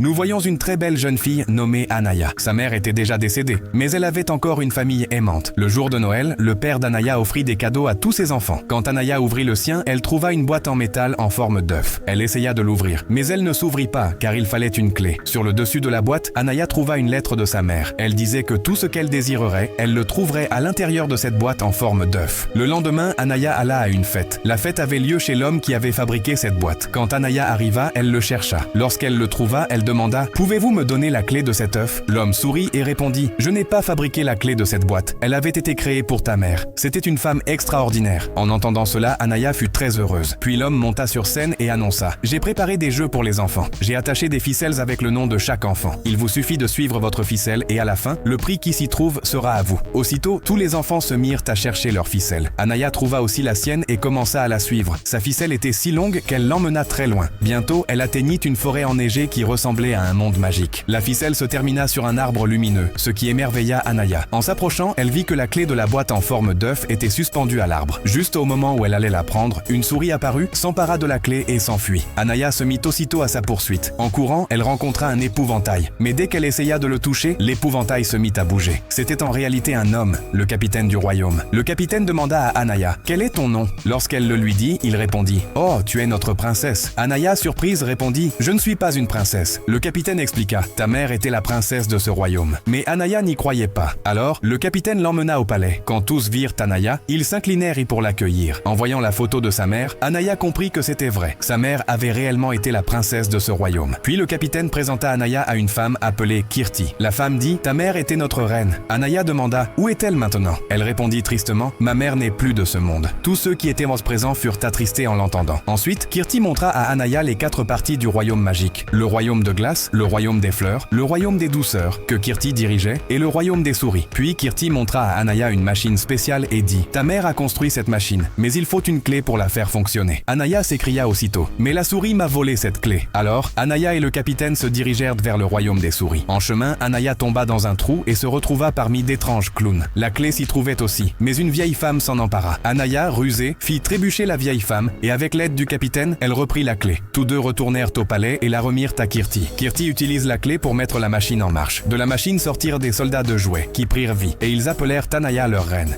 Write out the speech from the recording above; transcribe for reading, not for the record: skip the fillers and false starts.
Nous voyons une très belle jeune fille nommée Anaya. Sa mère était déjà décédée, mais elle avait encore une famille aimante. Le jour de Noël, le père d'Anaya offrit des cadeaux à tous ses enfants. Quand Anaya ouvrit le sien, elle trouva une boîte en métal en forme d'œuf. Elle essaya de l'ouvrir, mais elle ne s'ouvrit pas car il fallait une clé. Sur le dessus de la boîte, Anaya trouva une lettre de sa mère. Elle disait que tout ce qu'elle désirerait, elle le trouverait à l'intérieur de cette boîte en forme d'œuf. Le lendemain, Anaya alla à une fête. La fête avait lieu chez l'homme qui avait fabriqué cette boîte. Quand Anaya arriva, elle le chercha. Lorsqu'elle le trouva, elle demanda « Pouvez-vous me donner la clé de cet œuf ?» L'homme sourit et répondit « Je n'ai pas fabriqué la clé de cette boîte. Elle avait été créée pour ta mère. C'était une femme extraordinaire. » En entendant cela, Anaya fut très heureuse. Puis l'homme monta sur scène et annonça « J'ai préparé des jeux pour les enfants. J'ai attaché des ficelles avec le nom de chaque enfant. Il vous suffit de suivre votre ficelle et à la fin, le prix qui s'y trouve sera à vous. » Aussitôt, tous les enfants se mirent à chercher leur ficelle. Anaya trouva aussi la sienne et commença à la suivre. Sa ficelle était si longue qu'elle l'emmena très loin. Bientôt, elle atteignit une forêt enneigée qui ressemblait à un monde magique. La ficelle se termina sur un arbre lumineux, ce qui émerveilla Anaya. En s'approchant, elle vit que la clé de la boîte en forme d'œuf était suspendue à l'arbre. Juste au moment où elle allait la prendre, une souris apparut, s'empara de la clé et s'enfuit. Anaya se mit aussitôt à sa poursuite. En courant, elle rencontra un épouvantail. Mais dès qu'elle essaya de le toucher, l'épouvantail se mit à bouger. C'était en réalité un homme, le capitaine du royaume. Le capitaine demanda à Anaya « Quel est ton nom ?» Lorsqu'elle le lui dit, il répondit « Oh, tu es notre princesse. » Anaya, surprise, répondit « Je ne suis pas une princesse. » Le capitaine expliqua « Ta mère était la princesse de ce royaume. » Mais Anaya n'y croyait pas. Alors, le capitaine l'emmena au palais. Quand tous virent Anaya, ils s'inclinèrent pour l'accueillir. En voyant la photo de sa mère, Anaya comprit que c'était vrai. Sa mère avait réellement été la princesse de ce royaume. Puis le capitaine présenta Anaya à une femme appelée Kirti. La femme dit « Ta mère était notre reine. » Anaya demanda « Où est-elle maintenant ?» Elle répondit tristement « Ma mère n'est plus de ce monde. » Tous ceux qui étaient présents furent attristés en l'entendant. Ensuite, Kirti montra à Anaya les 4 parties du royaume magique. Le royaume de glace, le royaume des fleurs, le royaume des douceurs, que Kirti dirigeait, et le royaume des souris. Puis Kirti montra à Anaya une machine spéciale et dit « Ta mère a construit cette machine, mais il faut une clé pour la faire fonctionner. » Anaya s'écria aussitôt « Mais la souris m'a volé cette clé. » Alors, Anaya et le capitaine se dirigèrent vers le royaume des souris. En chemin, Anaya tomba dans un trou et se retrouva parmi d'étranges clowns. La clé s'y trouvait aussi, mais une vieille femme s'en empara. Anaya, rusée, fit trébucher la vieille femme et avec l'aide du capitaine, elle reprit la clé. Tous deux retournèrent au palais et la remirent à Kirti. Kirti utilise la clé pour mettre la machine en marche. De la machine sortirent des soldats de jouets qui prirent vie et ils appelèrent Anaya leur reine.